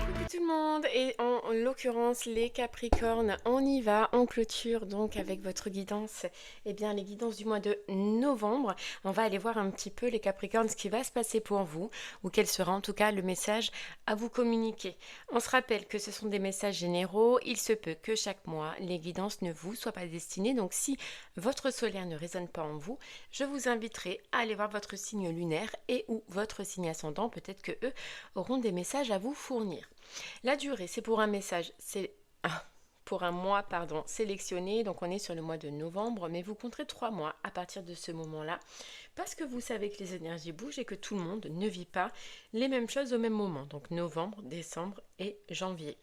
Coucou tout le monde, et en l'occurrence les Capricornes, on y va, on clôture donc avec votre guidance, et bien les guidances du mois de novembre. On va aller voir un petit peu les Capricornes ce qui va se passer pour vous, ou quel sera en tout cas le message à vous communiquer. On se rappelle que ce sont des messages généraux, il se peut que chaque mois les guidances ne vous soient pas destinées, donc si votre solaire ne résonne pas en vous, je vous inviterai à aller voir votre signe lunaire et ou votre signe ascendant, peut-être que eux auront des messages à vous fournir. La durée, c'est pour un message, c'est pour un mois, sélectionné, donc on est sur le mois de novembre, mais vous compterez 3 mois à partir de ce moment-là, parce que vous savez que les énergies bougent et que tout le monde ne vit pas les mêmes choses au même moment, donc novembre, décembre et janvier.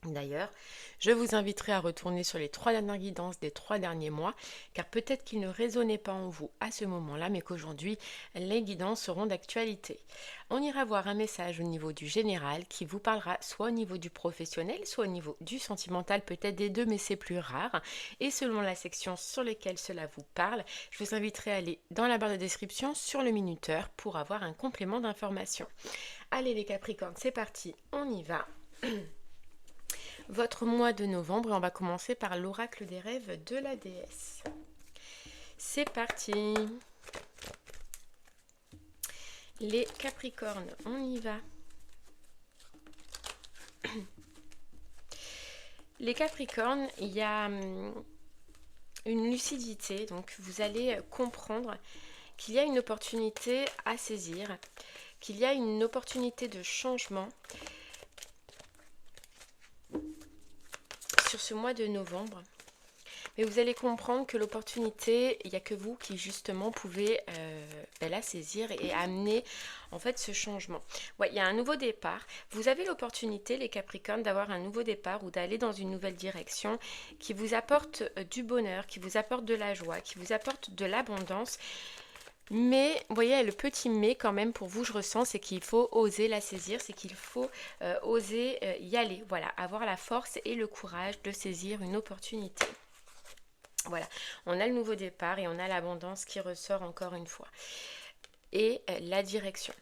D'ailleurs, je vous inviterai à retourner sur les 3 dernières guidances des 3 derniers mois, car peut-être qu'ils ne résonnaient pas en vous à ce moment-là, mais qu'aujourd'hui, les guidances seront d'actualité. On ira voir un message au niveau du général qui vous parlera soit au niveau du professionnel, soit au niveau du sentimental, peut-être des deux, mais c'est plus rare. Et selon la section sur laquelle cela vous parle, je vous inviterai à aller dans la barre de description sur le minuteur pour avoir un complément d'information. Allez les Capricornes, c'est parti, on y va. Votre mois de novembre, et on va commencer par l'oracle des rêves de la déesse. C'est parti. Les Capricornes, on y va. Les Capricornes, il y a une lucidité, donc vous allez comprendre qu'il y a une opportunité à saisir, qu'il y a une opportunité de changement sur ce mois de novembre. Mais vous allez comprendre que l'opportunité, il n'y a que vous qui justement pouvez la saisir et amener en fait ce changement. Ouais, il y a un nouveau départ. Vous avez l'opportunité, les Capricornes, d'avoir un nouveau départ ou d'aller dans une nouvelle direction qui vous apporte du bonheur, qui vous apporte de la joie, qui vous apporte de l'abondance. Mais, vous voyez, le petit mais quand même pour vous, je ressens, c'est qu'il faut oser la saisir, c'est qu'il faut oser y aller. Voilà, avoir la force et le courage de saisir une opportunité. Voilà, on a le nouveau départ et on a l'abondance qui ressort encore une fois. Et la direction.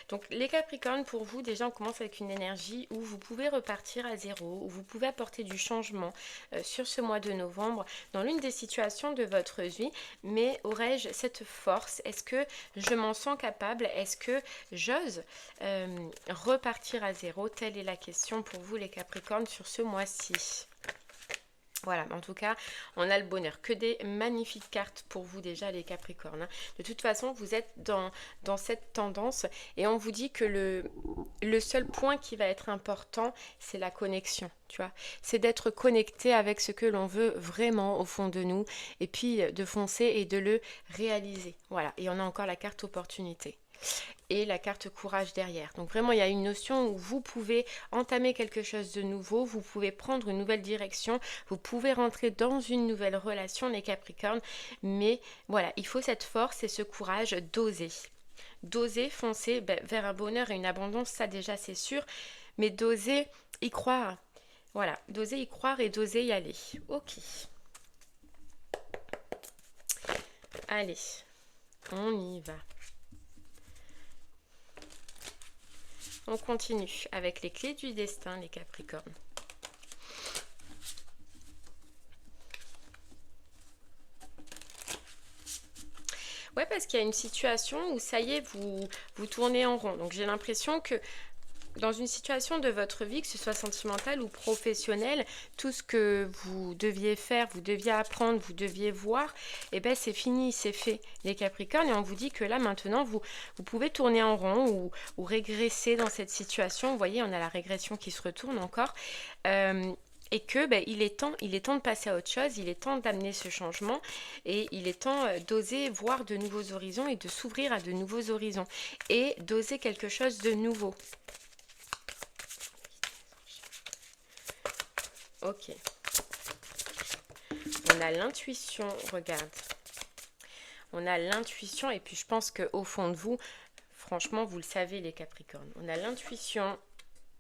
Donc les Capricornes, pour vous, déjà on commence avec une énergie où vous pouvez repartir à zéro, où vous pouvez apporter du changement sur ce mois de novembre dans l'une des situations de votre vie. Mais aurais-je cette force? Est-ce que je m'en sens capable? Est-ce que j'ose repartir à zéro? Telle est la question pour vous les Capricornes sur ce mois-ci. Voilà, en tout cas, on a le bonheur. Que des magnifiques cartes pour vous déjà, les Capricornes. De toute façon, vous êtes dans cette tendance et on vous dit que le seul point qui va être important, c'est la connexion, tu vois. C'est d'être connecté avec ce que l'on veut vraiment au fond de nous et puis de foncer et de le réaliser. Voilà, et on a encore la carte opportunité et la carte courage derrière. Donc vraiment, il y a une notion où vous pouvez entamer quelque chose de nouveau, vous pouvez prendre une nouvelle direction, vous pouvez rentrer dans une nouvelle relation, les Capricornes, mais voilà, il faut cette force et ce courage d'oser. D'oser foncer vers un bonheur et une abondance, ça déjà c'est sûr, mais d'oser y croire. Voilà, d'oser y croire et d'oser y aller. Ok. Allez, on y va. On continue avec les clés du destin, les Capricornes. Ouais, parce qu'il y a une situation où ça y est, vous tournez en rond. Donc j'ai l'impression que dans une situation de votre vie, que ce soit sentimentale ou professionnelle, tout ce que vous deviez faire, vous deviez apprendre, vous deviez voir, et ben c'est fini, c'est fait, les Capricornes. Et on vous dit que là, maintenant, vous pouvez tourner en rond ou régresser dans cette situation. Vous voyez, on a la régression qui se retourne encore. Et que il est temps de passer à autre chose, il est temps d'amener ce changement et il est temps d'oser voir de nouveaux horizons et de s'ouvrir à de nouveaux horizons et d'oser quelque chose de nouveau. Ok. On a l'intuition, regarde. On a l'intuition et puis je pense qu'au fond de vous, franchement, vous le savez les Capricornes. On a l'intuition,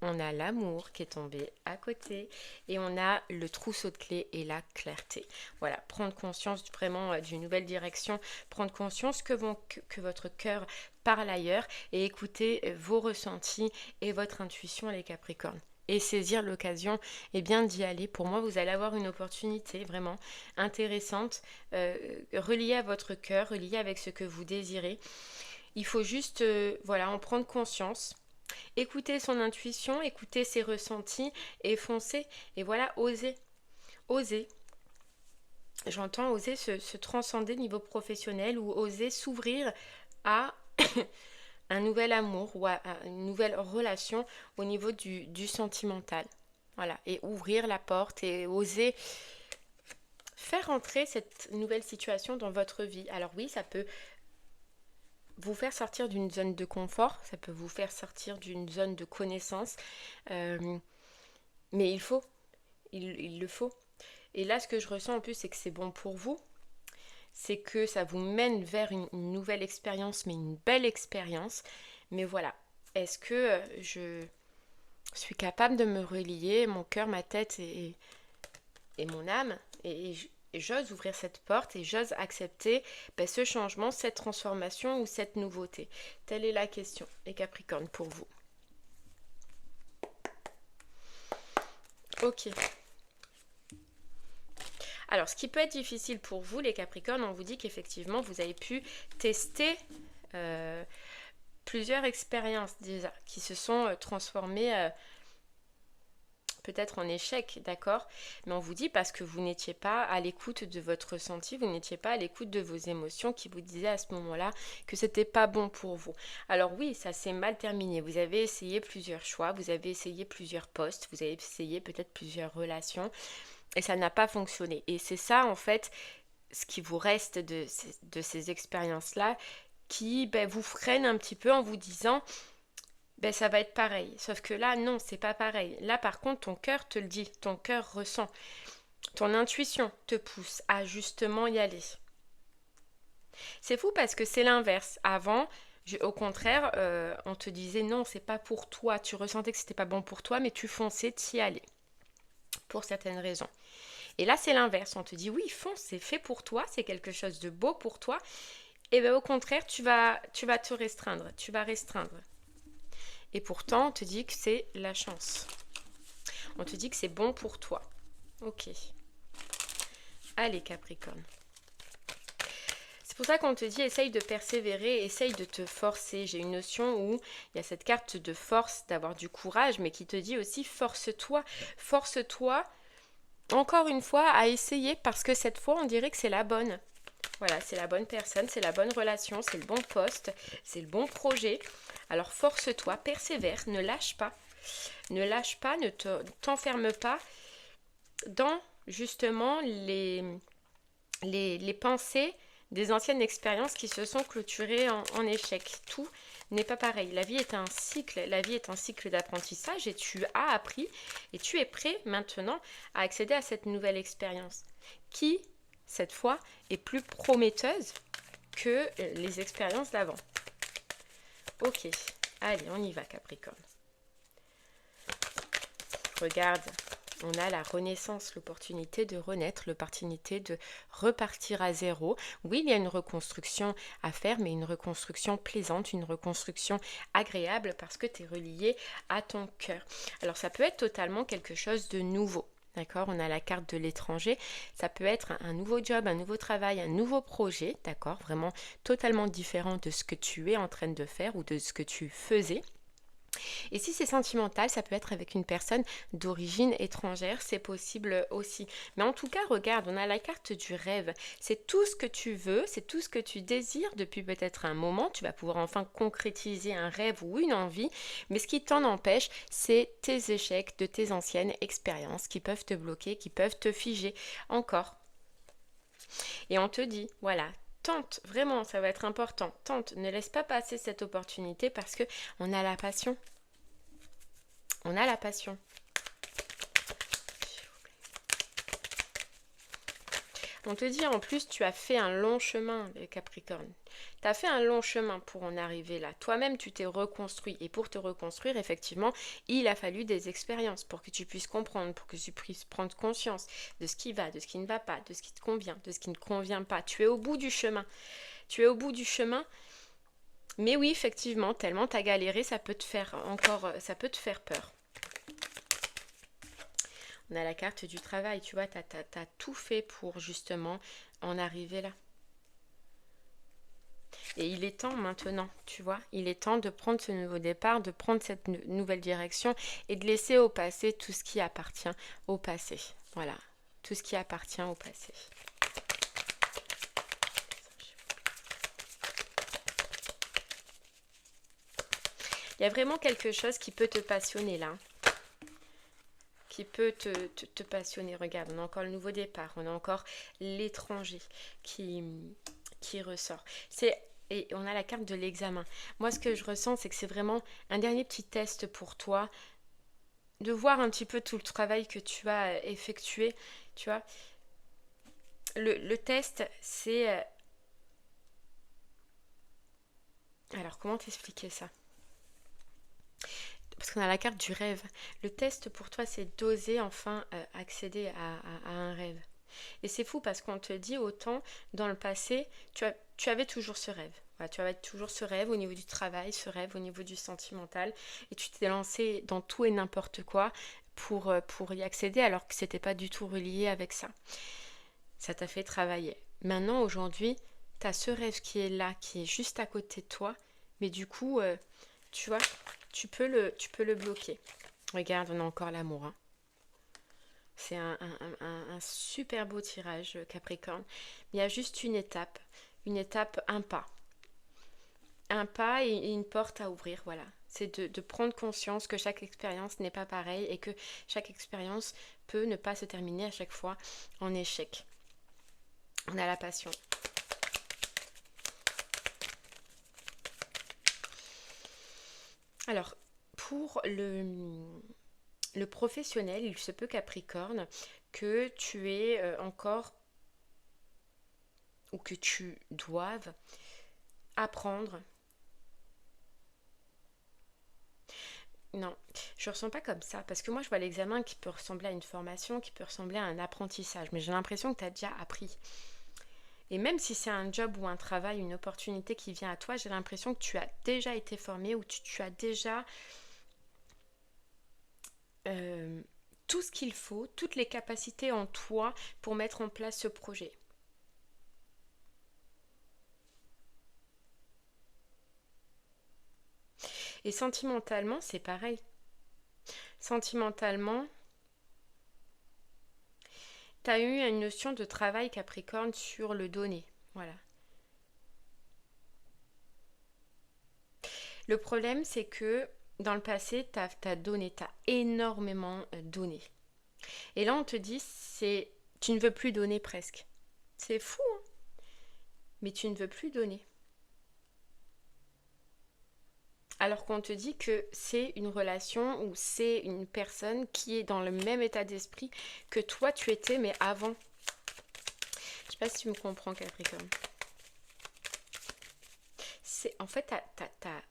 on a l'amour qui est tombé à côté et on a le trousseau de clés et la clarté. Voilà, prendre conscience vraiment d'une nouvelle direction, prendre conscience que votre cœur parle ailleurs et écoutez vos ressentis et votre intuition, les Capricornes. Et saisir l'occasion et bien d'y aller. Pour moi, vous allez avoir une opportunité vraiment intéressante, reliée à votre cœur, reliée avec ce que vous désirez. Il faut juste voilà, en prendre conscience. Écouter son intuition, écouter ses ressentis et foncer. Et voilà, oser. Oser. J'entends oser se transcender niveau professionnel ou oser s'ouvrir à un nouvel amour ou à une nouvelle relation au niveau du sentimental. Voilà, et ouvrir la porte et oser faire entrer cette nouvelle situation dans votre vie. Alors oui, ça peut vous faire sortir d'une zone de confort, ça peut vous faire sortir d'une zone de connaissance, mais il faut, il le faut. Et là, ce que je ressens en plus, c'est que c'est bon pour vous, c'est que ça vous mène vers une nouvelle expérience, mais une belle expérience. Mais voilà, est-ce que je suis capable de me relier, mon cœur, ma tête et mon âme, et j'ose ouvrir cette porte et j'ose accepter ce changement, cette transformation ou cette nouveauté. Telle est la question, les Capricornes, pour vous. Ok. Alors, ce qui peut être difficile pour vous, les Capricornes, on vous dit qu'effectivement, vous avez pu tester plusieurs expériences déjà qui se sont transformées peut-être en échec, d'accord? Mais on vous dit parce que vous n'étiez pas à l'écoute de votre ressenti, vous n'étiez pas à l'écoute de vos émotions qui vous disaient à ce moment-là que c'était pas bon pour vous. Alors oui, ça s'est mal terminé. Vous avez essayé plusieurs choix, vous avez essayé plusieurs postes, vous avez essayé peut-être plusieurs relations et ça n'a pas fonctionné. Et c'est ça en fait ce qui vous reste de ces expériences-là qui vous freine un petit peu en vous disant ça va être pareil. Sauf que là, non, c'est pas pareil. Là, par contre, ton cœur te le dit, ton cœur ressent. Ton intuition te pousse à justement y aller. C'est fou parce que c'est l'inverse. Avant, au contraire, on te disait non, c'est pas pour toi. Tu ressentais que c'était pas bon pour toi, mais tu fonçais, t'y allais. Pour certaines raisons. Et là, c'est l'inverse. On te dit oui, fonce, c'est fait pour toi, c'est quelque chose de beau pour toi. Et bien au contraire, tu vas te restreindre. Tu vas restreindre. Et pourtant, on te dit que c'est la chance. On te dit que c'est bon pour toi. Ok. Allez, Capricorne. C'est pour ça qu'on te dit, essaye de persévérer, essaye de te forcer. J'ai une notion où il y a cette carte de force, d'avoir du courage, mais qui te dit aussi, force-toi. Force-toi, encore une fois, à essayer, parce que cette fois, on dirait que c'est la bonne. Voilà, c'est la bonne personne, c'est la bonne relation, c'est le bon poste, c'est le bon projet. Alors force-toi, persévère, ne lâche pas. Ne lâche pas, ne t'enferme pas dans justement les pensées des anciennes expériences qui se sont clôturées en échec. Tout n'est pas pareil. La vie est un cycle d'apprentissage et tu as appris et tu es prêt maintenant à accéder à cette nouvelle expérience qui, cette fois, est plus prometteuse que les expériences d'avant. Ok, allez, on y va, Capricorne. Regarde, on a la renaissance, l'opportunité de renaître, l'opportunité de repartir à zéro. Oui, il y a une reconstruction à faire, mais une reconstruction plaisante, une reconstruction agréable parce que tu es relié à ton cœur. Alors, ça peut être totalement quelque chose de nouveau. D'accord, on a la carte de l'étranger, ça peut être un nouveau job, un nouveau travail, un nouveau projet, d'accord, vraiment totalement différent de ce que tu es en train de faire ou de ce que tu faisais. Et si c'est sentimental, ça peut être avec une personne d'origine étrangère, c'est possible aussi. Mais en tout cas, regarde, on a la carte du rêve. C'est tout ce que tu veux, c'est tout ce que tu désires depuis peut-être un moment. Tu vas pouvoir enfin concrétiser un rêve ou une envie. Mais ce qui t'en empêche, c'est tes échecs de tes anciennes expériences qui peuvent te bloquer, qui peuvent te figer encore. Et on te dit, voilà, tente, vraiment, ça va être important. Tente, ne laisse pas passer cette opportunité parce que on a la passion. On a la passion. On te dit en plus, tu as fait un long chemin, les Capricornes. Tu as fait un long chemin pour en arriver là. Toi-même, tu t'es reconstruit. Et pour te reconstruire, effectivement, il a fallu des expériences pour que tu puisses comprendre, pour que tu puisses prendre conscience de ce qui va, de ce qui ne va pas, de ce qui te convient, de ce qui ne convient pas. Tu es au bout du chemin. Tu es au bout du chemin. Mais oui, effectivement, tellement t'as galéré, ça peut te faire encore, ça peut te faire peur. On a la carte du travail, tu vois, t'as tout fait pour justement en arriver là. Et il est temps maintenant, tu vois, il est temps de prendre ce nouveau départ, de prendre cette nouvelle direction et de laisser au passé tout ce qui appartient au passé. Voilà, tout ce qui appartient au passé. Il y a vraiment quelque chose qui peut te passionner là. Qui peut te passionner. Regarde, on a encore le nouveau départ, on a encore l'étranger qui ressort. Et on a la carte de l'examen. Moi, ce que je ressens, c'est que c'est vraiment un dernier petit test pour toi, de voir un petit peu tout le travail que tu as effectué, tu vois. Le test, c'est... Alors, comment t'expliquer ça? Parce qu'on a la carte du rêve. Le test pour toi, c'est d'oser enfin accéder à un rêve. Et c'est fou parce qu'on te dit autant dans le passé, tu avais toujours ce rêve. Voilà, tu avais toujours ce rêve au niveau du travail, ce rêve au niveau du sentimental. Et tu t'es lancé dans tout et n'importe quoi pour y accéder alors que c'était pas du tout relié avec ça. Ça t'a fait travailler. Maintenant, aujourd'hui, tu as ce rêve qui est là, qui est juste à côté de toi. Mais du coup, tu vois, tu peux le bloquer. Regarde, on a encore l'amour. Hein. C'est un super beau tirage, Capricorne. Il y a juste une étape, un pas. Un pas et une porte à ouvrir, voilà. C'est de prendre conscience que chaque expérience n'est pas pareille et que chaque expérience peut ne pas se terminer à chaque fois en échec. On a la passion. Alors, pour le professionnel, il se peut, Capricorne, que tu aies encore ou que tu doives apprendre. Non, je ne ressens pas comme ça, parce que moi je vois l'examen qui peut ressembler à une formation, qui peut ressembler à un apprentissage, mais j'ai l'impression que tu as déjà appris. Et même si c'est un job ou un travail, une opportunité qui vient à toi, j'ai l'impression que tu as déjà été formé ou tu as déjà tout ce qu'il faut, toutes les capacités en toi pour mettre en place ce projet. Et sentimentalement, c'est pareil. Sentimentalement, tu as eu une notion de travail, Capricorne, sur le donner. Voilà. Le problème, c'est que dans le passé, tu as donné, tu as énormément donné. Et là, on te dit, tu ne veux plus donner presque. C'est fou, hein? Mais tu ne veux plus donner. Alors qu'on te dit que c'est une relation ou c'est une personne qui est dans le même état d'esprit que toi tu étais, mais avant. Je sais pas si tu me comprends, Capricorne. En fait, t'as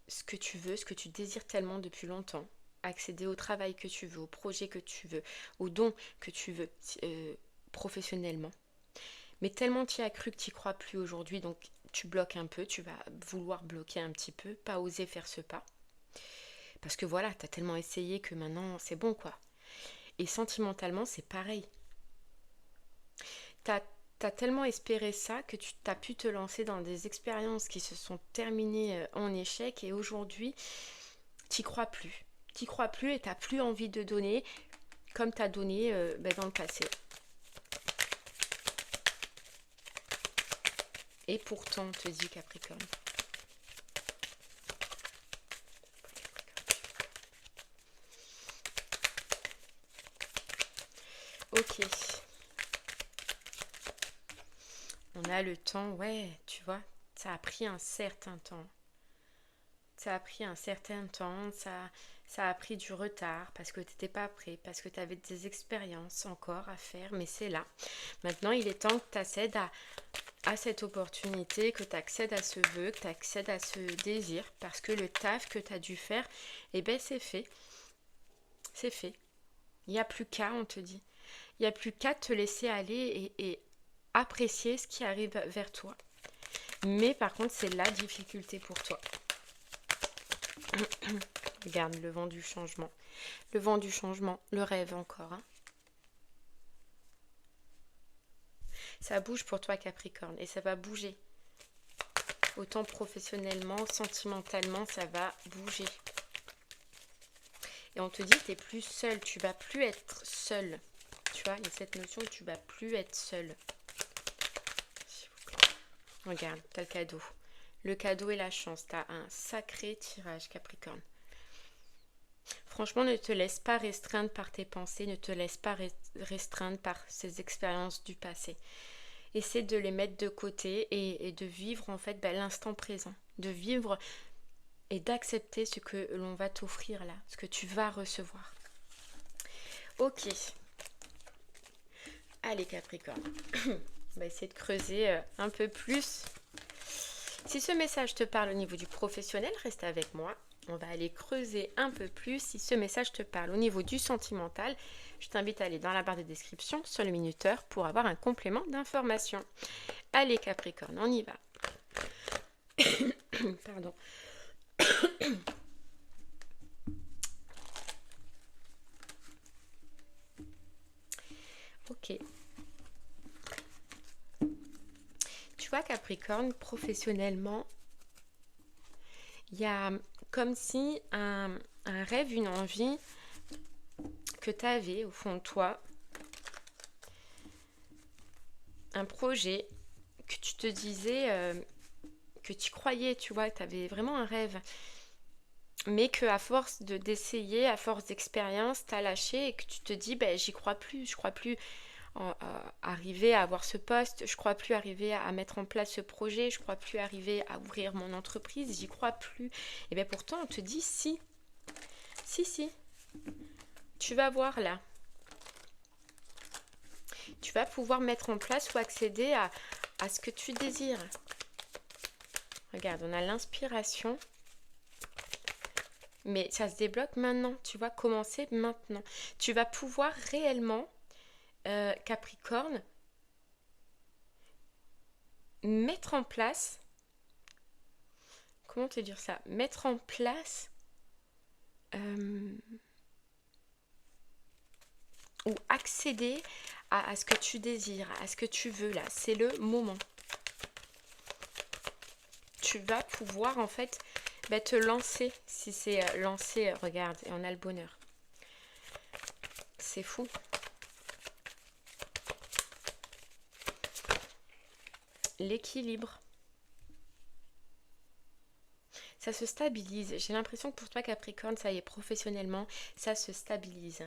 ce que tu veux, ce que tu désires tellement depuis longtemps. Accéder au travail que tu veux, au projet que tu veux, au don que tu veux professionnellement. Mais tellement tu y as cru que tu n'y crois plus aujourd'hui, donc tu bloques un peu, tu vas vouloir bloquer un petit peu, pas oser faire ce pas. Parce que voilà, tu as tellement essayé que maintenant c'est bon quoi. Et sentimentalement, c'est pareil. T'as tellement espéré ça que tu t'as pu te lancer dans des expériences qui se sont terminées en échec et aujourd'hui, t'y crois plus. T'y crois plus et t'as plus envie de donner comme t'as donné dans le passé. Et pourtant, te dit Capricorne. Ok. On a le temps, ouais, tu vois, ça a pris un certain temps. Ça a pris un certain temps, ça a pris du retard parce que tu n'étais pas prêt, parce que tu avais des expériences encore à faire, mais c'est là. Maintenant, il est temps que tu accèdes à cette opportunité, que tu accèdes à ce vœu, que tu accèdes à ce désir, parce que le taf que tu as dû faire, eh ben c'est fait. C'est fait. Il n'y a plus qu'à, on te dit. Il n'y a plus qu'à te laisser aller et apprécier ce qui arrive vers toi. Mais par contre, c'est la difficulté pour toi. Regarde le vent du changement. Le vent du changement, le rêve encore. Hein. Ça bouge pour toi, Capricorne, et ça va bouger. Autant professionnellement, sentimentalement, ça va bouger. Et on te dit que tu n'es plus seul, tu vas plus être seul. Tu vois, il y a cette notion que tu vas plus être seul. Regarde, tu as le cadeau. Le cadeau et la chance. Tu as un sacré tirage, Capricorne. Franchement, ne te laisse pas restreindre par tes pensées, ne te laisse pas restreindre par ces expériences du passé. Essaie de les mettre de côté et de vivre en fait l'instant présent. De vivre et d'accepter ce que l'on va t'offrir là, ce que tu vas recevoir. Ok. Allez Capricorne, on va essayer de creuser un peu plus. Si ce message te parle au niveau du professionnel, reste avec moi. On va aller creuser un peu plus. Si ce message te parle au niveau du sentimental, je t'invite à aller dans la barre de description sur le minuteur pour avoir un complément d'information. Allez Capricorne, on y va. Pardon. Ok. Tu vois Capricorne, professionnellement, il y a comme si un rêve, une envie que tu avais au fond de toi, un projet que tu te disais, que tu croyais, tu vois, tu avais vraiment un rêve, mais que à force d'essayer, à force d'expérience, tu as lâché et que tu te dis, ben, j'y crois plus, je crois plus arriver à avoir ce poste, je crois plus arriver à mettre en place ce projet, je crois plus arriver à ouvrir mon entreprise, j'y crois plus. Et bien pourtant, on te dit si, tu vas voir là. Tu vas pouvoir mettre en place ou accéder à ce que tu désires. Regarde, on a l'inspiration. Mais ça se débloque maintenant. Tu vas commencer maintenant. Tu vas pouvoir réellement, Capricorne, mettre en place... Comment te dire ça? Mettre en place... ou accéder à ce que tu désires, à ce que tu veux là. C'est le moment. Tu vas pouvoir en fait te lancer. Si c'est lancer, regarde, et on a le bonheur. C'est fou. L'équilibre. Ça se stabilise. J'ai l'impression que pour toi Capricorne, ça y est, professionnellement, ça se stabilise.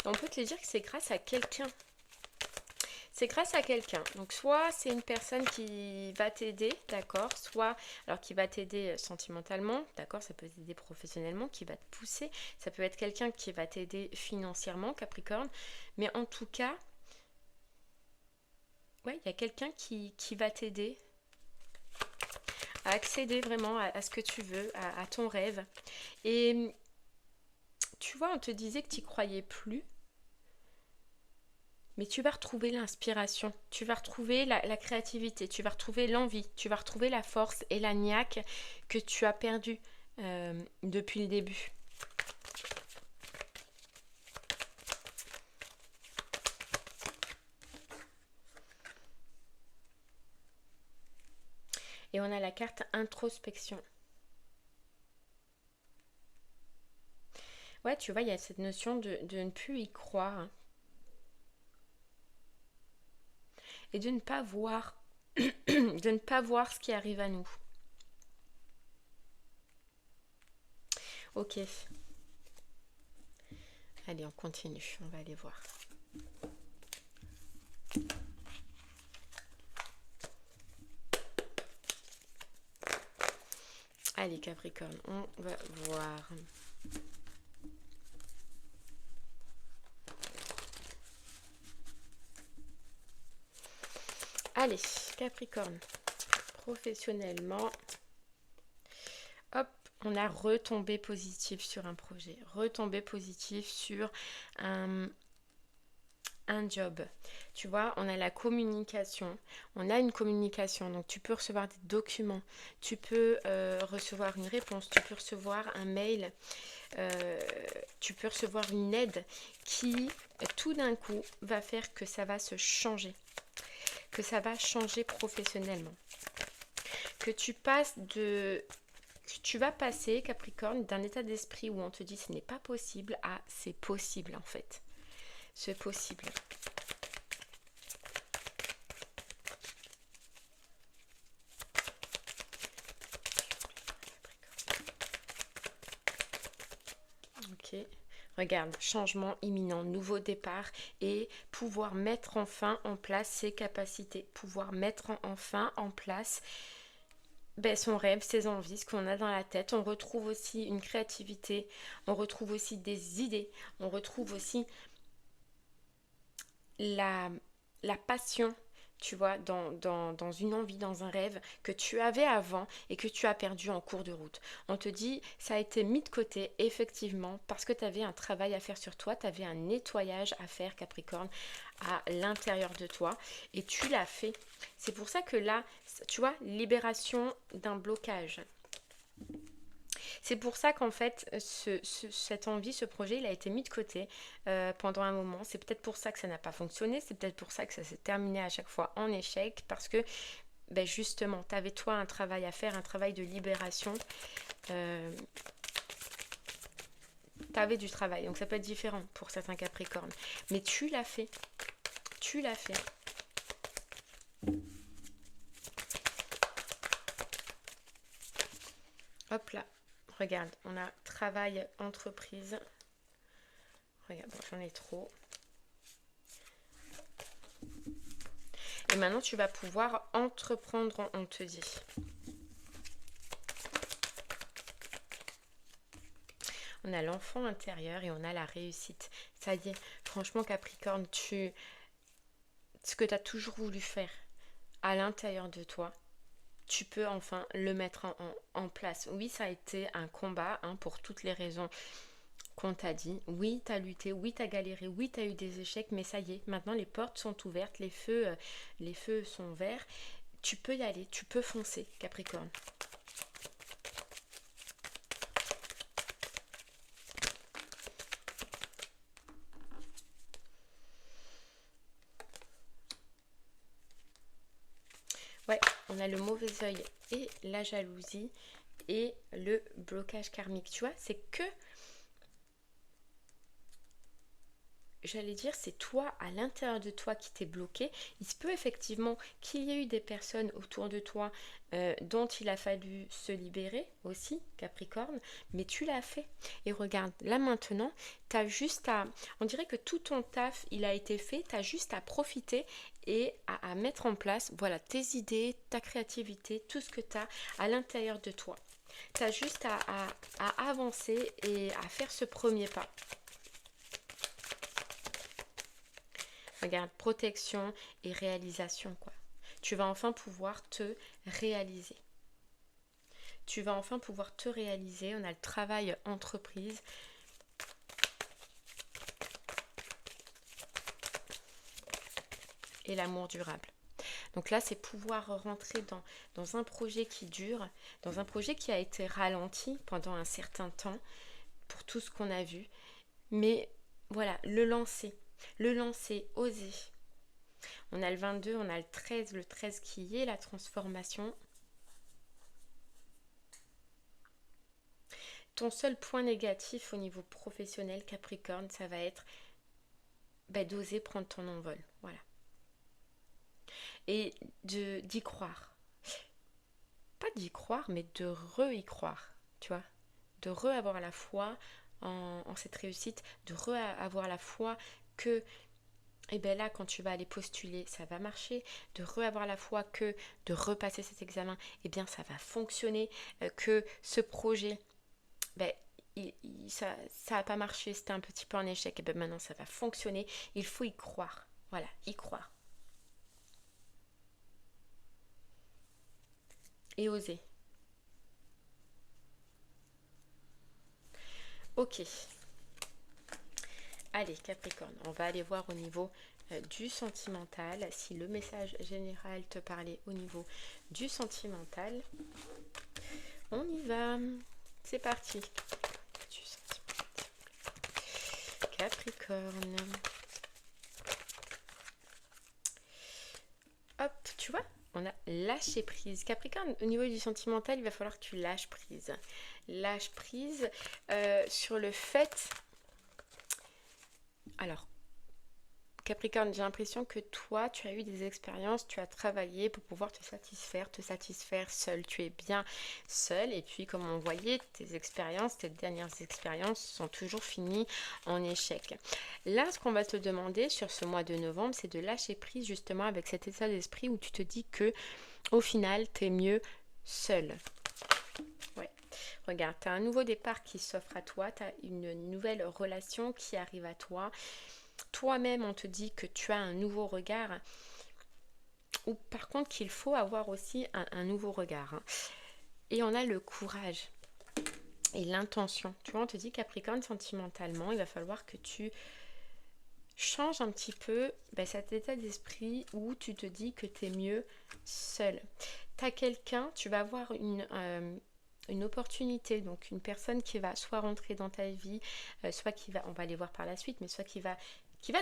On peut te dire que c'est grâce à quelqu'un. C'est grâce à quelqu'un. Donc soit c'est une personne qui va t'aider, d'accord, soit alors qui va t'aider sentimentalement, d'accord, ça peut t'aider professionnellement, qui va te pousser, ça peut être quelqu'un qui va t'aider financièrement, Capricorne, mais en tout cas, ouais, il y a quelqu'un qui va t'aider à accéder vraiment à ce que tu veux, à ton rêve. Et tu vois, on te disait que tu n'y croyais plus. Mais tu vas retrouver l'inspiration, tu vas retrouver la créativité, tu vas retrouver l'envie, tu vas retrouver la force et la niaque que tu as perdue depuis le début. Et on a la carte introspection. Ouais, tu vois, il y a cette notion de ne plus y croire. Et de ne pas voir, de ne pas voir ce qui arrive à nous. Ok. Allez, on continue, on va aller voir. Allez Capricorne, on va voir. Allez, Capricorne, professionnellement, hop, on a retombé positif sur un projet, retombé positif sur un, un job. Tu vois, on a la communication, on a une communication, donc tu peux recevoir des documents, tu peux recevoir une réponse, tu peux recevoir un mail, tu peux recevoir une aide qui, tout d'un coup, va faire que ça va se changer, que ça va changer professionnellement, que tu passes de... Tu vas passer, Capricorne, d'un état d'esprit où on te dit ce n'est pas possible à c'est possible en fait. C'est possible. Ok. Regarde, changement imminent, nouveau départ et pouvoir mettre enfin en place ses capacités, pouvoir mettre enfin en place son rêve, ses envies, ce qu'on a dans la tête. On retrouve aussi une créativité, on retrouve aussi des idées, on retrouve aussi la, la passion, tu vois, dans une envie, dans un rêve que tu avais avant et que tu as perdu en cours de route. On te dit, ça a été mis de côté, effectivement, parce que tu avais un travail à faire sur toi, tu avais un nettoyage à faire, Capricorne, à l'intérieur de toi, et tu l'as fait. C'est pour ça que là, tu vois, libération d'un blocage. C'est pour ça qu'en fait, cette envie, ce projet, il a été mis de côté pendant un moment. C'est peut-être pour ça que ça n'a pas fonctionné. C'est peut-être pour ça que ça s'est terminé à chaque fois en échec. Parce que, justement, tu avais toi un travail à faire, un travail de libération. Tu avais du travail. Donc ça peut être différent pour certains Capricornes. Mais tu l'as fait. Tu l'as fait. Hop là. Regarde, on a travail, entreprise. Regarde, bon, j'en ai trop. Et maintenant, tu vas pouvoir entreprendre, on te dit. On a l'enfant intérieur et on a la réussite. Ça y est, franchement, Capricorne, ce que tu as toujours voulu faire à l'intérieur de toi, tu peux enfin le mettre en place. Oui, ça a été un combat pour toutes les raisons qu'on t'a dit. Oui, tu as lutté, oui, tu as galéré, oui, tu as eu des échecs, mais ça y est, maintenant les portes sont ouvertes, les feux sont verts. Tu peux y aller, tu peux foncer, Capricorne. Ouais, on a le mauvais œil et la jalousie et le blocage karmique. Tu vois, c'est que, j'allais dire, c'est toi, à l'intérieur de toi qui t'es bloqué. Il se peut effectivement qu'il y ait eu des personnes autour de toi dont il a fallu se libérer aussi, Capricorne, mais tu l'as fait. Et regarde, là maintenant, tu as juste à... On dirait que tout ton taf, il a été fait, tu as juste à profiter et à mettre en place, voilà, tes idées, ta créativité, tout ce que tu as à l'intérieur de toi. Tu as juste à avancer et à faire ce premier pas. Regarde, protection et réalisation, quoi. Tu vas enfin pouvoir te réaliser. Tu vas enfin pouvoir te réaliser. On a le travail entreprise. Et l'amour durable. Donc là, c'est pouvoir rentrer dans un projet qui dure, dans un projet qui a été ralenti pendant un certain temps pour tout ce qu'on a vu. Mais voilà, le lancer, oser. On a le 22, on a le 13 qui est la transformation. Ton seul point négatif au niveau professionnel, Capricorne, ça va être d'oser prendre ton envol. Voilà. Et d'y croire. Pas d'y croire, mais de re-y croire. Tu vois, de re-avoir la foi en cette réussite, de re-avoir la foi que et bien là, quand tu vas aller postuler, ça va marcher. De re-avoir la foi que de repasser cet examen, eh bien ça va fonctionner. Que ce projet, ça n'a pas marché, c'était un petit peu en échec. Et bien maintenant, ça va fonctionner. Il faut y croire. Voilà, y croire. Et oser. Ok. Allez, Capricorne, on va aller voir au niveau du sentimental. Si le message général te parlait au niveau du sentimental, on y va. C'est parti. Du sentimental. Capricorne. Hop, tu vois, on a lâché prise. Capricorne, au niveau du sentimental, il va falloir que tu lâches prise. Lâche prise sur le fait... Alors, Capricorne, j'ai l'impression que toi, tu as eu des expériences, tu as travaillé pour pouvoir te satisfaire seul. Tu es bien seul et puis comme on voyait, tes expériences, tes dernières expériences sont toujours finies en échec. Là, ce qu'on va te demander sur ce mois de novembre, c'est de lâcher prise justement avec cet état d'esprit où tu te dis que au final, tu es mieux seul. Ouais. Regarde, tu as un nouveau départ qui s'offre à toi, tu as une nouvelle relation qui arrive à toi. Toi-même, on te dit que tu as un nouveau regard, ou par contre qu'il faut avoir aussi un nouveau regard. Et on a le courage et l'intention. Tu vois, on te dit Capricorne, sentimentalement, il va falloir que tu changes un petit peu cet état d'esprit où tu te dis que tu es mieux seul. Tu as quelqu'un, tu vas avoir une opportunité, donc une personne qui va soit rentrer dans ta vie, soit qui va, on va aller voir par la suite, mais soit qui va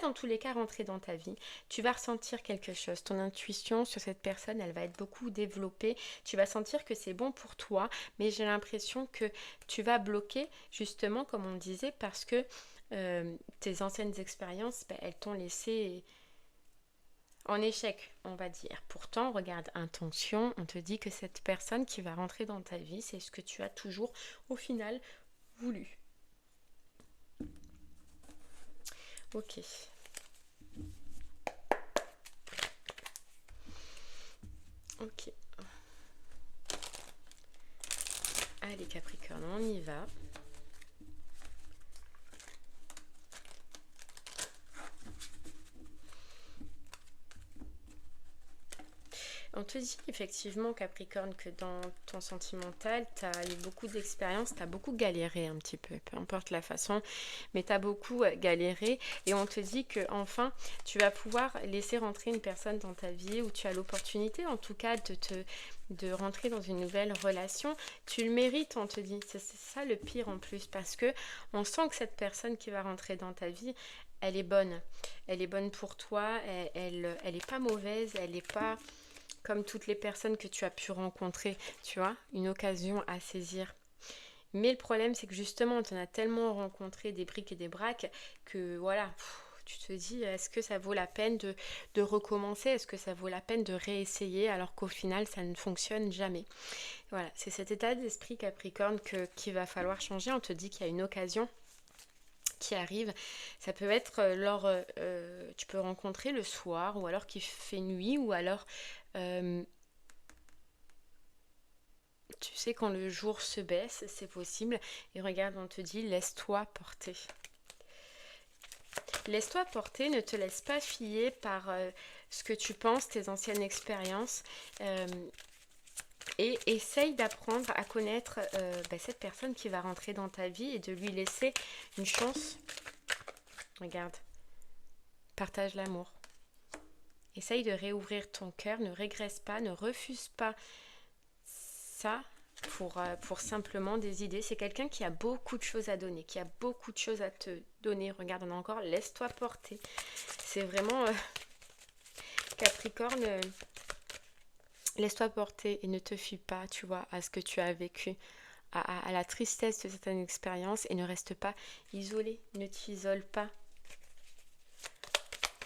dans tous les cas rentrer dans ta vie. Tu vas ressentir quelque chose. Ton intuition sur cette personne, elle va être beaucoup développée. Tu vas sentir que c'est bon pour toi, mais j'ai l'impression que tu vas bloquer, justement, comme on disait, parce que tes anciennes expériences, elles t'ont laissé en échec, on va dire. Pourtant, regarde, intention, on te dit que cette personne qui va rentrer dans ta vie, c'est ce que tu as toujours, au final, voulu. Ok. Ok. Allez Capricorne, on y va. On te dit effectivement Capricorne que dans ton sentimental, tu as eu beaucoup d'expériences, tu as beaucoup galéré un petit peu, peu importe la façon, mais tu as beaucoup galéré et on te dit que enfin tu vas pouvoir laisser rentrer une personne dans ta vie où tu as l'opportunité en tout cas de rentrer dans une nouvelle relation. Tu le mérites, on te dit. C'est ça le pire en plus parce que on sent que cette personne qui va rentrer dans ta vie, elle est bonne. Elle est bonne pour toi, elle est pas mauvaise, elle est pas comme toutes les personnes que tu as pu rencontrer, tu vois, une occasion à saisir. Mais le problème, c'est que justement, tu en as tellement rencontré des briques et des braques que voilà, tu te dis, est-ce que ça vaut la peine de recommencer? Est-ce que ça vaut la peine de réessayer alors qu'au final, ça ne fonctionne jamais? Voilà, c'est cet état d'esprit Capricorne qu'il va falloir changer. On te dit qu'il y a une occasion qui arrive. Ça peut être lors, tu peux rencontrer le soir ou alors qu'il fait nuit ou alors tu sais quand le jour se baisse, c'est possible. Et regarde, on te dit laisse-toi porter. Laisse-toi porter, ne te laisse pas fier par ce que tu penses, tes anciennes expériences. Et essaye d'apprendre à connaître cette personne qui va rentrer dans ta vie et de lui laisser une chance. Regarde, partage l'amour. Essaye de réouvrir ton cœur, ne régresse pas, ne refuse pas ça pour simplement des idées. C'est quelqu'un qui a beaucoup de choses à donner, qui a beaucoup de choses à te donner. Regarde, on a encore, laisse-toi porter. C'est vraiment Capricorne, laisse-toi porter et ne te fuis pas, tu vois, à ce que tu as vécu, à la tristesse de certaines expériences et ne reste pas isolé, ne t'isole pas.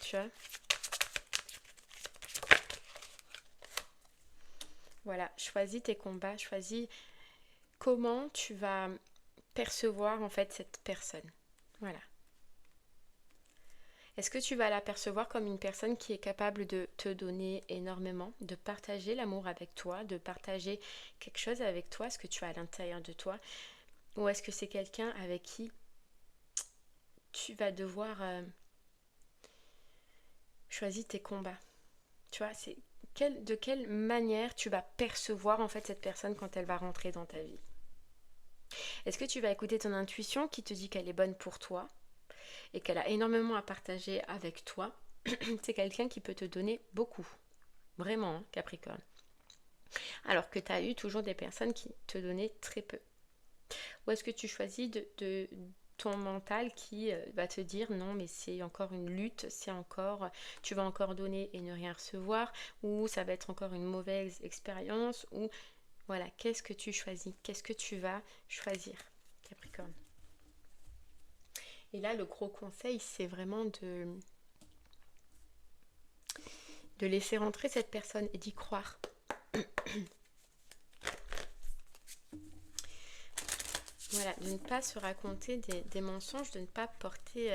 Tu vois ? Voilà, choisis tes combats, choisis comment tu vas percevoir en fait cette personne. Voilà. Est-ce que tu vas la percevoir comme une personne qui est capable de te donner énormément, de partager l'amour avec toi, de partager quelque chose avec toi, ce que tu as à l'intérieur de toi? Ou est-ce que c'est quelqu'un avec qui tu vas devoir choisir tes combats? Tu vois, c'est de quelle manière tu vas percevoir en fait cette personne quand elle va rentrer dans ta vie? Est-ce que tu vas écouter ton intuition qui te dit qu'elle est bonne pour toi et qu'elle a énormément à partager avec toi? C'est quelqu'un qui peut te donner beaucoup. Vraiment, hein, Capricorne. Alors que tu as eu toujours des personnes qui te donnaient très peu. Ou est-ce que tu choisis de ton mental qui va te dire non mais c'est encore une lutte, c'est encore tu vas encore donner et ne rien recevoir, ou ça va être encore une mauvaise expérience, ou voilà, qu'est-ce que tu choisis, qu'est-ce que tu vas choisir, Capricorne? Et là le gros conseil c'est vraiment de laisser rentrer cette personne et d'y croire. Voilà, de ne pas se raconter des mensonges, de ne pas porter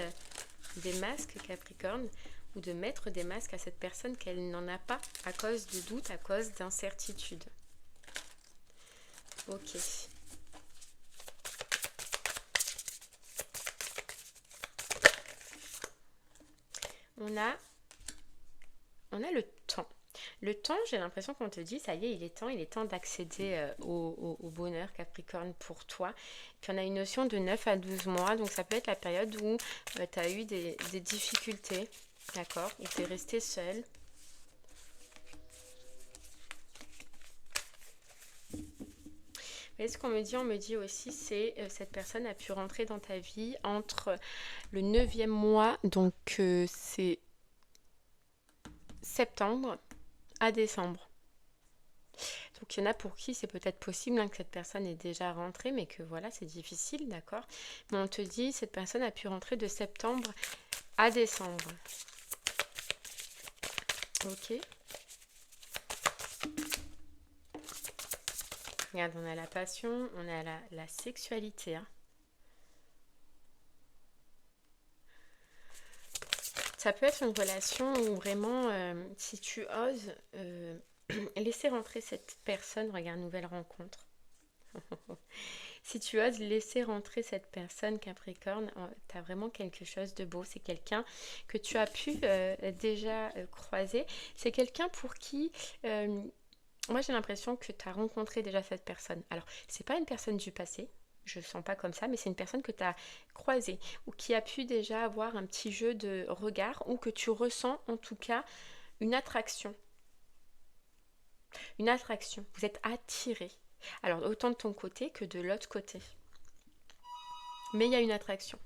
des masques, Capricorne, ou de mettre des masques à cette personne qu'elle n'en a pas à cause de doute, à cause d'incertitude. Ok. On a le temps. Le temps, j'ai l'impression qu'on te dit, ça y est, il est temps d'accéder au bonheur, Capricorne, pour toi. Puis on a une notion de 9 à 12 mois, donc ça peut être la période où tu as eu des difficultés, d'accord, où tu es resté seul. Et ce qu'on me dit, on me dit aussi, c'est cette personne a pu rentrer dans ta vie entre le 9e mois, donc c'est septembre à décembre. Donc il y en a pour qui c'est peut-être possible que cette personne est déjà rentrée, mais que voilà, c'est difficile, d'accord? Mais on te dit, cette personne a pu rentrer de septembre à décembre. Ok. Regarde, on a la passion, on a la sexualité. Hein. Ça peut être une relation où vraiment, si tu oses laisser rentrer cette personne, regarde, nouvelle rencontre. Si tu oses laisser rentrer cette personne, Capricorne, tu as vraiment quelque chose de beau. C'est quelqu'un que tu as pu déjà croiser. C'est quelqu'un pour qui... moi, j'ai l'impression que tu as rencontré déjà cette personne. Alors, c'est pas une personne du passé, je ne sens pas comme ça, mais c'est une personne que tu as croisée ou qui a pu déjà avoir un petit jeu de regard ou que tu ressens en tout cas une attraction. Une attraction. Vous êtes attirés. Alors, autant de ton côté que de l'autre côté. Mais il y a une attraction.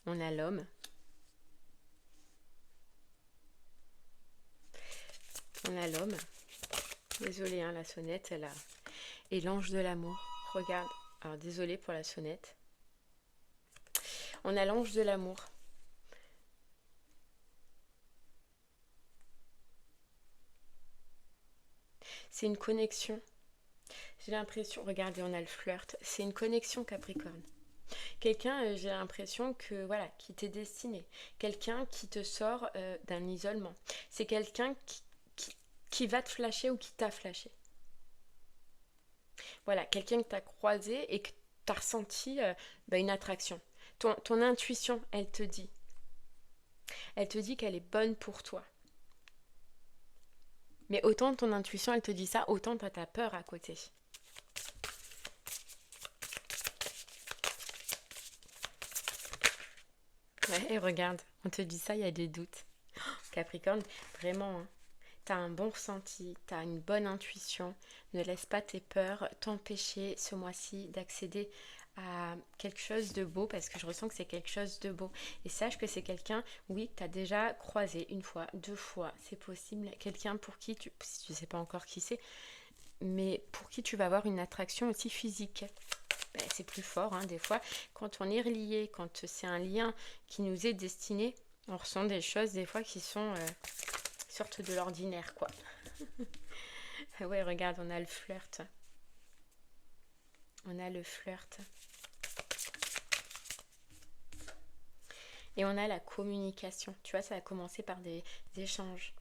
On a l'homme. On a l'homme. Désolée, hein, la sonnette, elle a... Et l'ange de l'amour. Regarde. Alors, désolée pour la sonnette. On a l'ange de l'amour. C'est une connexion. J'ai l'impression, regardez, on a le flirt. C'est une connexion Capricorne. Quelqu'un, j'ai l'impression que voilà, qui t'est destiné. Quelqu'un qui te sort d'un isolement. C'est quelqu'un qui va te flasher ou qui t'a flashé. Voilà, quelqu'un que t'as croisé et que t'as ressenti une attraction. Ton intuition, elle te dit. Elle te dit qu'elle est bonne pour toi. Mais autant ton intuition, elle te dit ça, autant t'as peur à côté. Ouais, et regarde, on te dit ça, il y a des doutes. Capricorne, vraiment, hein, t'as un bon ressenti, t'as une bonne intuition. Ne laisse pas tes peurs t'empêcher ce mois-ci d'accéder à quelque chose de beau, parce que je ressens que c'est quelque chose de beau. Et sache que c'est quelqu'un, oui, que t'as déjà croisé une fois, 2 fois, c'est possible. Quelqu'un pour qui, si tu sais pas encore qui c'est, mais pour qui tu vas avoir une attraction aussi physique. C'est plus fort, hein, des fois. Quand on est relié, quand c'est un lien qui nous est destiné, on ressent des choses des fois qui sont sortent de l'ordinaire, quoi. Ouais, regarde, on a le flirt. On a le flirt. Et on a la communication. Tu vois, ça a commencé par des échanges.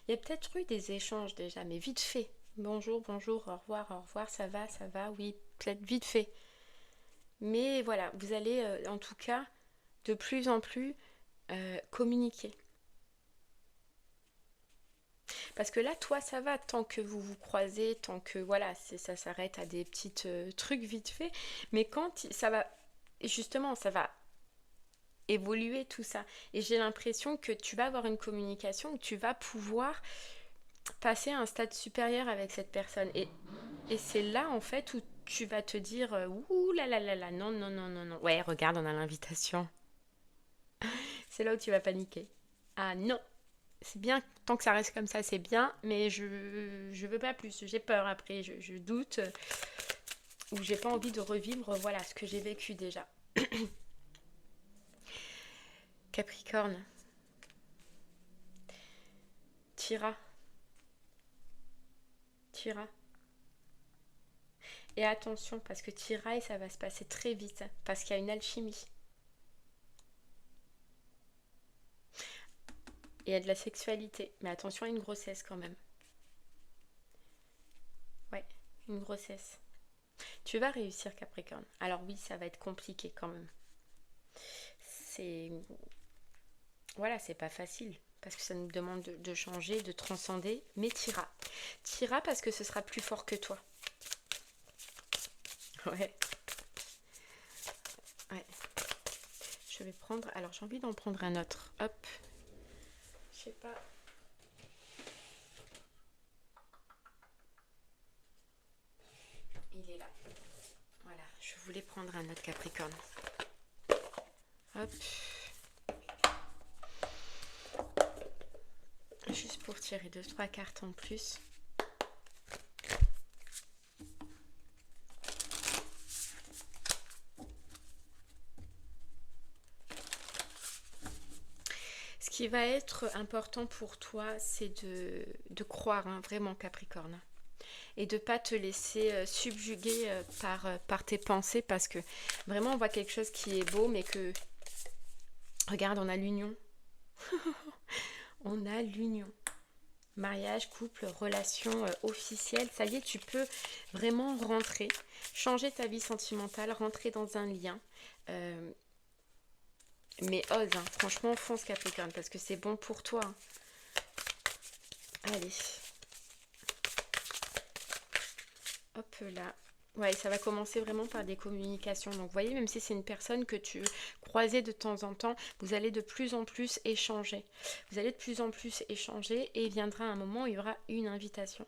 Il y a peut-être eu des échanges déjà, mais vite fait. Bonjour, bonjour, au revoir, ça va, oui, peut-être vite fait. Mais voilà, vous allez en tout cas de plus en plus communiquer. Parce que là, toi, ça va, tant que vous vous croisez, tant que, voilà, ça s'arrête à des petits trucs vite fait. Mais quand ça va, justement, ça va évoluer tout ça. Et j'ai l'impression que tu vas avoir une communication, que tu vas pouvoir passer à un stade supérieur avec cette personne. Et c'est là, en fait, où tu vas te dire, ouh là là là là, non, non, non, non, non. Ouais, regarde, on a l'invitation. C'est là où tu vas paniquer. Ah non, c'est bien, tant que ça reste comme ça, c'est bien, mais je veux pas plus. J'ai peur après, je doute, ou j'ai pas envie de revivre, voilà, ce que j'ai vécu déjà. Capricorne, t'iras, t'iras. Et attention, parce que t'iras et ça va se passer très vite, parce qu'il y a une alchimie. Et il y a de la sexualité, mais attention à une grossesse quand même. Ouais, une grossesse. Tu vas réussir, Capricorne. Alors oui, ça va être compliqué quand même. C'est... Voilà, c'est pas facile. Parce que ça nous demande de changer, de transcender. Mais t'iras. T'iras parce que ce sera plus fort que toi. Ouais. Ouais. Je vais prendre... Alors, j'ai envie d'en prendre un autre. Hop. Je sais pas. Il est là. Voilà. Je voulais prendre un autre Capricorne. Hop. Juste pour tirer 2-3 cartes en plus. Ce qui va être important pour toi, c'est de croire, hein, vraiment, Capricorne. Et de ne pas te laisser subjuguer par tes pensées, parce que vraiment, on voit quelque chose qui est beau, mais que... Regarde, on a l'union. On a l'union. Mariage, couple, relation officielle. Ça y est, tu peux vraiment rentrer, changer ta vie sentimentale, rentrer dans un lien. Mais ose, hein, franchement, fonce Capricorne, parce que c'est bon pour toi. Hein. Allez. Hop là. Ouais, ça va commencer vraiment par des communications. Donc, vous voyez, même si c'est une personne que tu croisais de temps en temps, vous allez de plus en plus échanger. Vous allez de plus en plus échanger et il viendra un moment où il y aura une invitation.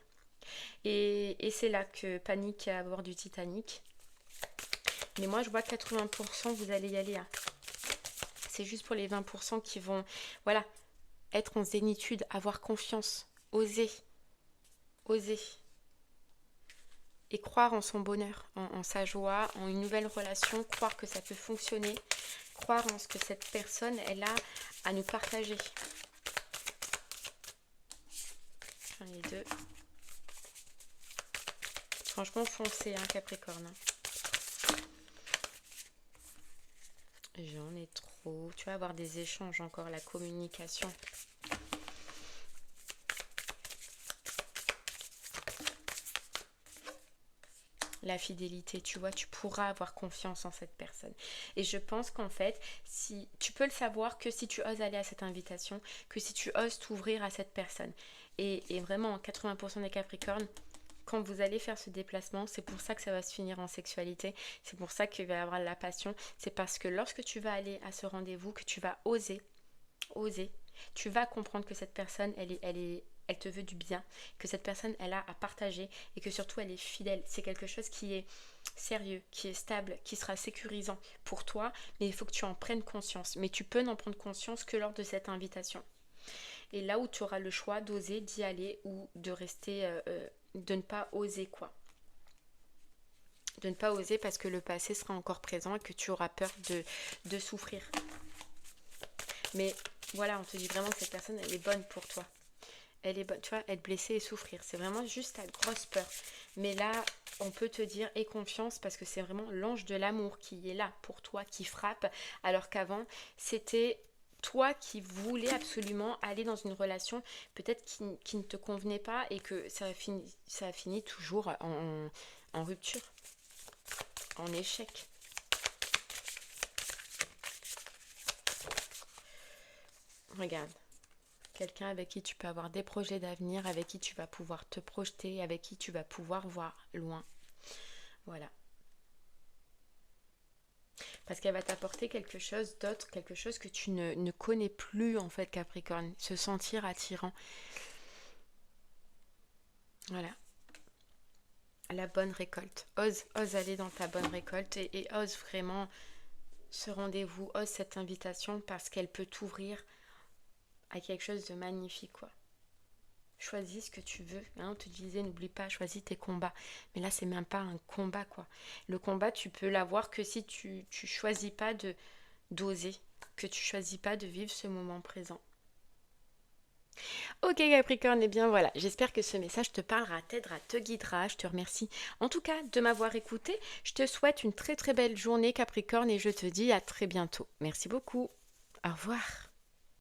Et c'est là que panique à bord du Titanic. Mais moi, je vois 80%, vous allez y aller. Hein. C'est juste pour les 20% qui vont, voilà, être en zénitude, avoir confiance, oser, oser. Et croire en son bonheur, en sa joie, en une nouvelle relation, croire que ça peut fonctionner, croire en ce que cette personne, elle a à nous partager. J'en ai deux. Franchement, foncez, hein, Capricorne. J'en ai trop. Tu vas avoir des échanges encore, la communication. La fidélité, tu vois, tu pourras avoir confiance en cette personne. Et je pense qu'en fait, si tu peux le savoir que si tu oses aller à cette invitation, que si tu oses t'ouvrir à cette personne. Et vraiment, 80% des Capricornes, quand vous allez faire ce déplacement, c'est pour ça que ça va se finir en sexualité, c'est pour ça qu'il va y avoir de la passion, c'est parce que lorsque tu vas aller à ce rendez-vous, que tu vas oser, tu vas comprendre que cette personne, elle te veut du bien, que cette personne, elle a à partager et que surtout, elle est fidèle. C'est quelque chose qui est sérieux, qui est stable, qui sera sécurisant pour toi, mais il faut que tu en prennes conscience. Mais tu peux n'en prendre conscience que lors de cette invitation. Et là où tu auras le choix d'oser, d'y aller ou de rester, de ne pas oser quoi. De ne pas oser parce que le passé sera encore présent et que tu auras peur de souffrir. Mais voilà, on te dit vraiment que cette personne, elle est bonne pour toi. Elle est bonne, tu vois, être blessée et souffrir. C'est vraiment juste ta grosse peur. Mais là, on peut te dire, aie confiance parce que c'est vraiment l'ange de l'amour qui est là pour toi, qui frappe. Alors qu'avant, c'était toi qui voulais absolument aller dans une relation peut-être qui ne te convenait pas et que ça a fini toujours en rupture, en échec. Regarde. Quelqu'un avec qui tu peux avoir des projets d'avenir, avec qui tu vas pouvoir te projeter, avec qui tu vas pouvoir voir loin. Voilà. Parce qu'elle va t'apporter quelque chose d'autre, quelque chose que tu ne connais plus en fait, Capricorne. Se sentir attirant. Voilà. La bonne récolte. Ose aller dans ta bonne récolte et ose vraiment ce rendez-vous, ose cette invitation parce qu'elle peut t'ouvrir à quelque chose de magnifique, quoi. Choisis ce que tu veux. Hein, on te disait, n'oublie pas, choisis tes combats. Mais là, c'est même pas un combat, quoi. Le combat, tu peux l'avoir que si tu choisis pas d'oser, que tu choisis pas de vivre ce moment présent. Ok Capricorne, et bien voilà, j'espère que ce message te parlera, t'aidera, te guidera. Je te remercie en tout cas de m'avoir écouté. Je te souhaite une très très belle journée Capricorne et je te dis à très bientôt. Merci beaucoup. Au revoir.